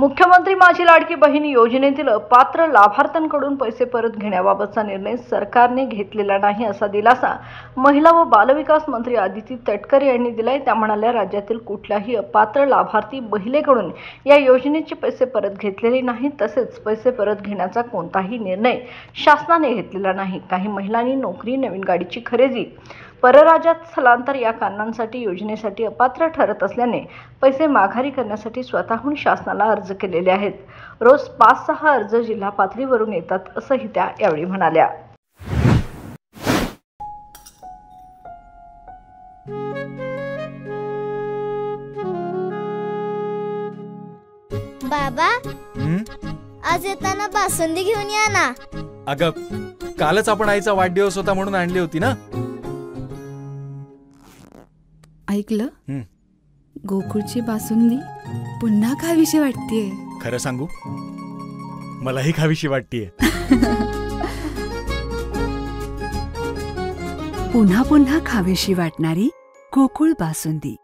मुख्यमंत्री माझी लाडकी बहीण योजनेतील अपात्र लाभार्थ्यांकडून पैसे परत घेण्याबाबतचा निर्णय सरकारने घेतलेला नाही असा दिलासा महिला व बालविकास मंत्री आदिती तटकरे यांनी दिलाय। त्या म्हणाल्या, राज्यातील कुठल्याही अपात्र लाभार्थी महिलेकडून या योजनेचे पैसे परत घेतलेले नाहीत, तसेच पैसे परत घेण्याचा कोणताही निर्णय शासनाने घेतलेला नाही। काही महिलांनी नोकरी, नवीन गाडीची खरेदी, परराज्यात स्थलांतर या कारणांसाठी योजनेसाठी अपात्र ठरत असल्याने पैसे माघारी करण्यासाठी स्वतःहून शासनाला अर्ज केलेले आहेत। रोज 5-6 अर्ज जिल्हा पातळीवरून येतात असंही त्या यावेळी म्हणाल्या। बाबा, आज येताना बासुंदी घेऊन या ना। अगं, कालच आपण आईचा वाढदिवस होता म्हणून आणली होती ना। ऐकलं, गोकुळची बासुंदी पुन्हा खावीशी वाटतेय। खरं सांगू, मलाही खावीशी वाटतेय। पुन्हा पुन्हा खावीशी वाटणारी गोकुळ बासुंदी।